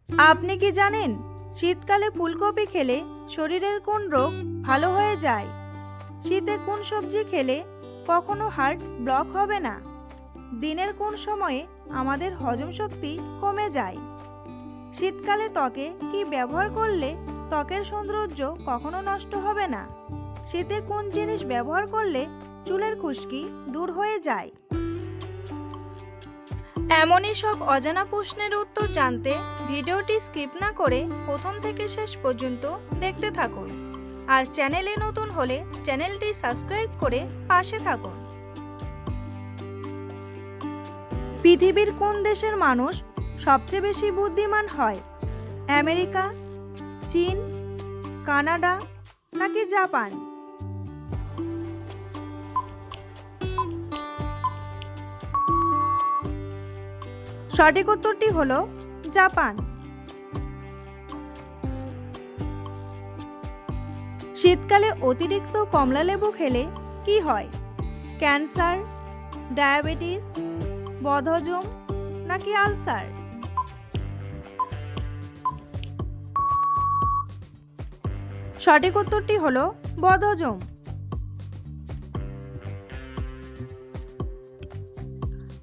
আপনি কি জানেন শীতকালে ফুলকপি খেলে শরীরের কোন রোগ ভালো হয়ে যায়? শীতে কোন সবজি খেলে কখনো হার্ট ব্লক হবে না? দিনের কোন সময়ে আমাদের হজম শক্তি কমে যায়? শীতকালে ত্বকে কি ব্যবহার করলে ত্বকের সৌন্দর্য কখনো নষ্ট হবে না? শীতে কোন জিনিস ব্যবহার করলে চুলের খুশকি দূর হয়ে যায়? এমনই সব অজানা প্রশ্নের উত্তর জানতে ভিডিওটি স্কিপ না করে প্রথম থেকে শেষ পর্যন্ত দেখতে থাকুন। আর চ্যানেলে নতুন হলে চ্যানেলটি সাবস্ক্রাইব করে পাশে থাকুন। পৃথিবীর কোন দেশের মানুষ সবচেয়ে বেশি বুদ্ধিমান হয়? আমেরিকা, চীন, কানাডা নাকি জাপান? সঠিক উত্তরটি হলো জাপান। শীতকালে অতিরিক্ত কমলালেবু খেলে কি হয়? ক্যান্সার, ডায়াবেটিস, বদহজম নাকি আলসার? সঠিক উত্তরটি হলো বদহজম।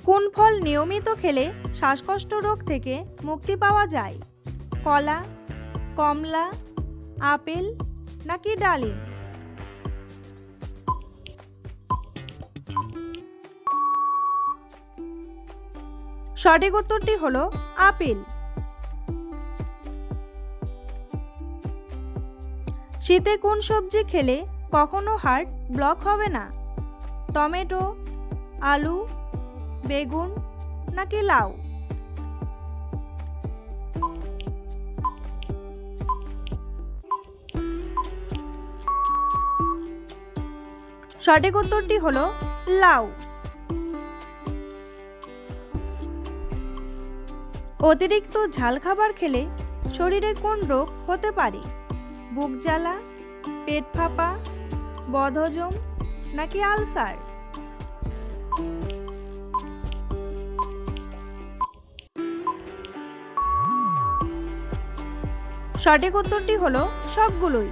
কোন ফল নিয়মিত খেলে শ্বাসকষ্ট রোগ থেকে মুক্তি পাওয়া যায়? কলা, কমলা, আপেল নাকি ডালিম? সঠিক উত্তরটি হলো আপেল। শীতে কোন সবজি খেলে কখনো হার্ট ব্লক হবে না? টমেটো, আলু, বেগুন নাকি লাউ? সঠিক উত্তরটি হলো লাউ। অতিরিক্ত ঝাল খাবার খেলে শরীরে কোন রোগ হতে পারে? বুক জ্বালা, পেট ফাঁপা, বদহজম নাকি আলসার? সঠিক উত্তরটি হলো সবগুলোই।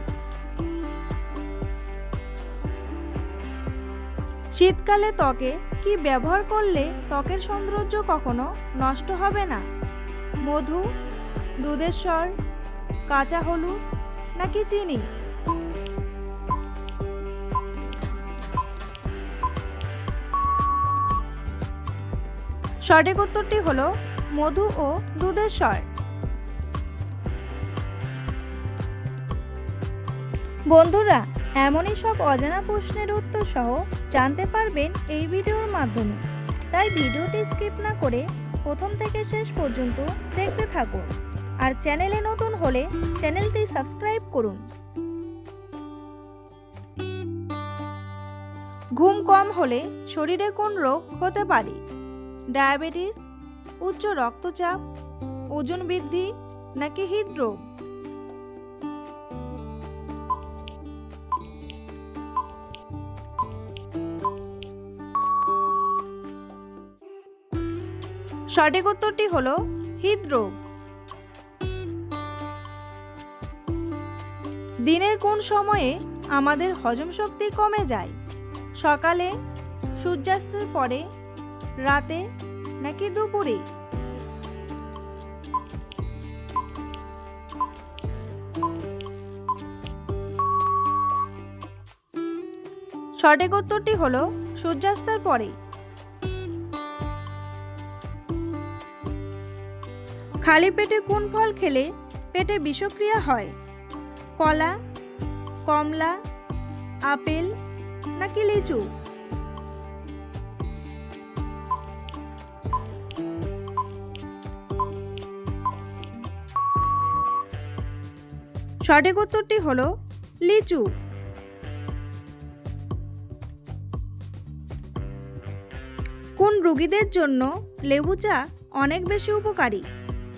শীতকালে ত্বকে কি ব্যবহার করলে ত্বকের সৌন্দর্য কখনো নষ্ট হবে না? মধু, দুধের স্বর, কাঁচা হলুদ নাকি চিনি? সঠিক উত্তরটি হলো মধু ও দুধের স্বর। বন্ধুরা, এমনই সব অজানা প্রশ্নের উত্তর সহ জানতে পারবেন এই ভিডিওর মাধ্যমে। তাই ভিডিওটি স্কিপ না করে প্রথম থেকে শেষ পর্যন্ত দেখতে থাকুন। আর চ্যানেলে নতুন হলে চ্যানেলটি সাবস্ক্রাইব করুন। ঘুম কম হলে শরীরে কোন রোগ হতে পারে? ডায়াবেটিস, উচ্চ রক্তচাপ, ওজন বৃদ্ধি নাকি হৃদরোগ? সঠিক উত্তরটি হলো হৃদরোগ। দিনের কোন সময়ে আমাদের হজম শক্তি কমে যায়? সকালে, সূর্যাস্তের পরে, রাতে নাকি দুপুরে? সঠিক উত্তরটি হলো সূর্যাস্তের পরে। খালি পেটে কোন ফল খেলে পেটে বিষক্রিয়া হয়? কলা, কমলা, আপেল নাকি লিচু? সঠিক উত্তরটি হলো লিচু। কোন রোগীদের জন্য লেবু চা অনেক বেশি উপকারী?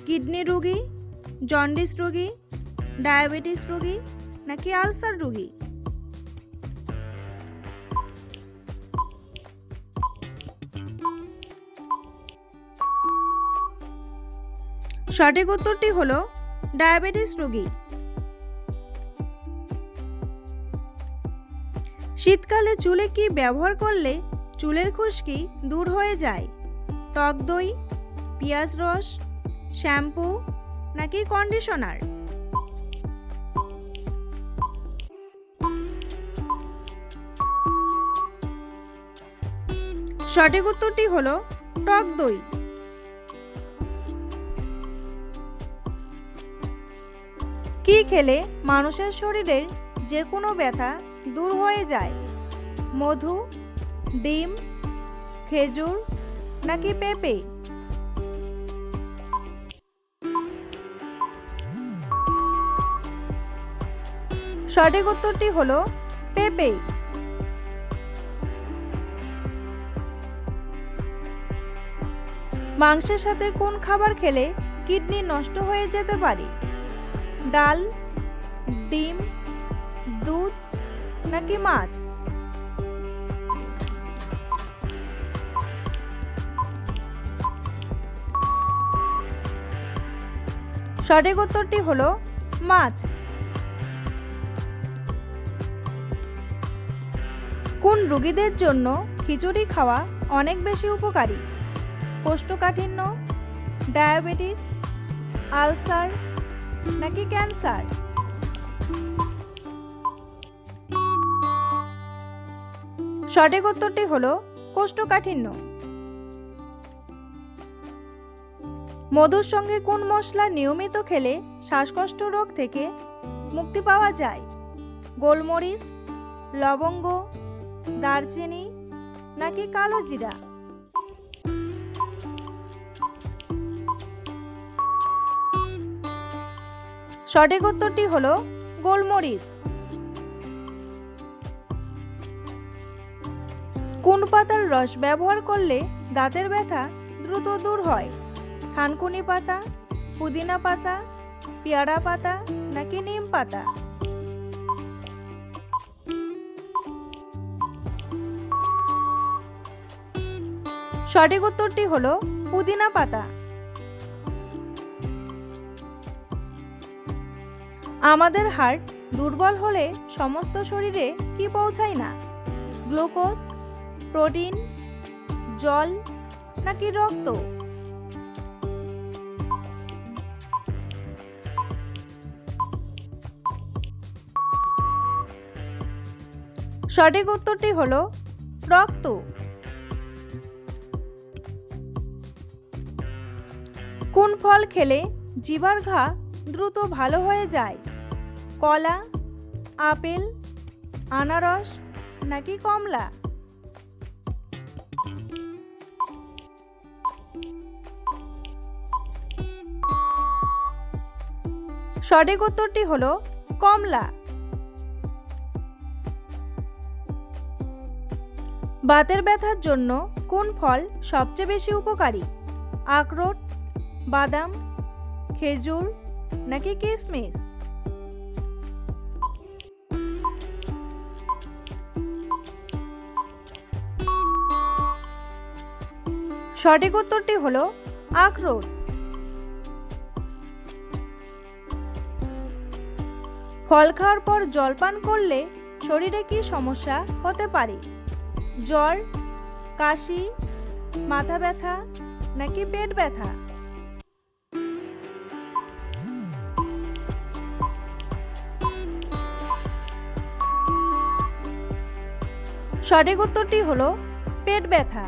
কিডনি রোগী, জন্ডিস রোগী, ডায়াবেটিস রোগী নাকি আলসার রোগী? সঠিক উত্তরটি হলো ডায়াবেটিস রোগী। শীতকালে চুলে কি ব্যবহার করলে চুলের খুশকি দূর হয়ে যায়? টক দই, পেঁয়াজ রস, শ্যাম্পু নাকি কন্ডিশনার? সঠিক উত্তরটি হলো টক দই। কি খেলে মানুষের শরীরের যে কোনো ব্যথা দূর হয়ে যায়? মধু, ডিম, খেজুর নাকি পেঁপে? সঠিক উত্তরটি হলো পেঁপে। মাংসের সাথে কোন খাবার খেলে কিডনি নষ্ট হয়ে যেতে পারে? ডাল, ডিম, দুধ নাকি মাছ? সঠিক উত্তরটি হলো মাছ। কোন রোগীদের জন্য খিচুড়ি খাওয়া অনেক বেশি উপকারী? কোষ্ঠকাঠিন্য, ডায়াবেটিস, আলসার নাকি ক্যান্সার? সঠিক উত্তরটি হলো কোষ্ঠকাঠিন্য। মধুর সঙ্গে কোন মশলা নিয়মিত খেলে শ্বাসকষ্ট রোগ থেকে মুক্তি পাওয়া যায়? গোলমরিচ, লবঙ্গ, দারচিনি নাকি কালো জিরা? সঠিক উত্তরটি হলো গোলমরিচ। কোন পাতার রস ব্যবহার করলে দাঁতের ব্যথা দ্রুত দূর হয়? থানকুনি পাতা, পুদিনা পাতা, পেয়ারা পাতা নাকি নিম পাতা? সঠিক উত্তরটি হলো পুদিনা পাতা। আমাদের হার্ট দুর্বল হলে সমস্ত শরীরে কি পৌঁছায় না? গ্লুকোজ, প্রোটিন, জল নাকি রক্ত? সঠিক উত্তরটি হলো রক্ত। কোন ফল খেলে জিহ্বার ঘা দ্রুত ভালো হয়ে যায়? কলা, আপেল, আনারস নাকি কমলা? সঠিক উত্তরটি হলো কমলা। বাতের ব্যথার জন্য কোন ফল সবচেয়ে বেশি উপকারী? আখরোট, বাদাম, খেজুর নাকি কিশমিশ? সঠিক উত্তরটি হলো আখরোট। ফল খাওয়ার পর জল পান করলে শরীরে কি সমস্যা হতে পারে? জ্বর, কাশি, মাথা ব্যথা নাকি পেট ব্যথা? সঠিক উত্তরটি হলো পেট ব্যথা।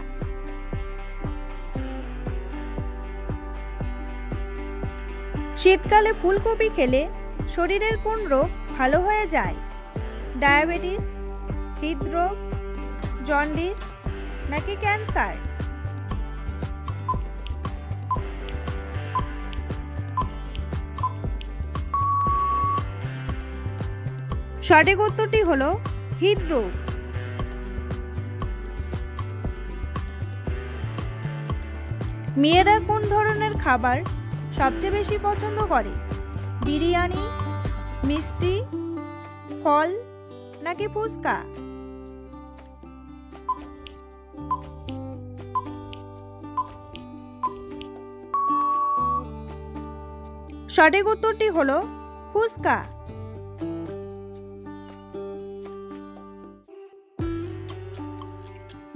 শীতকালে ফুলকপি খেলে শরীরের কোন রোগ ভালো হয়ে যায়? ডায়াবেটিস, হৃদরোগ, জন্ডিস নাকি ক্যান্সার? সঠিক উত্তরটি হলো হৃদরোগ। মেয়েরা কোন ধরনের খাবার সবচেয়ে বেশি পছন্দ করে? বিরিয়ানি, মিষ্টি, ফল নাকি ফুচকা? সঠিক উত্তরটি হলো ফুচকা।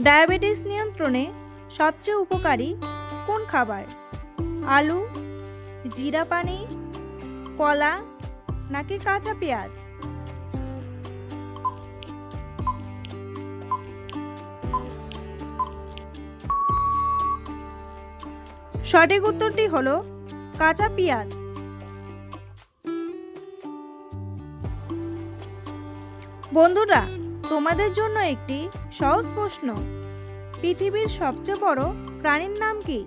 ডায়াবেটিস নিয়ন্ত্রণে সবচেয়ে উপকারী কোন খাবার? আলু, জিরা পানি, কলা নাকি কাঁচা পেঁয়াজ? সঠিক উত্তরটি হলো কাঁচা পেঁয়াজ। বন্ধুরা, তোমাদের জন্য একটি সহজ প্রশ্ন। পৃথিবীর সবচেয়ে বড় প্রাণীর নাম কি?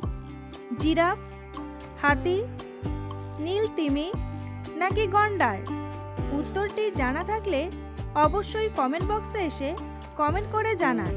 জিরাফ, হাতি, নীল তিমি নাকি গন্ডার? উত্তরটি জানা থাকলে অবশ্যই কমেন্ট বক্সে এসে কমেন্ট করে জানান।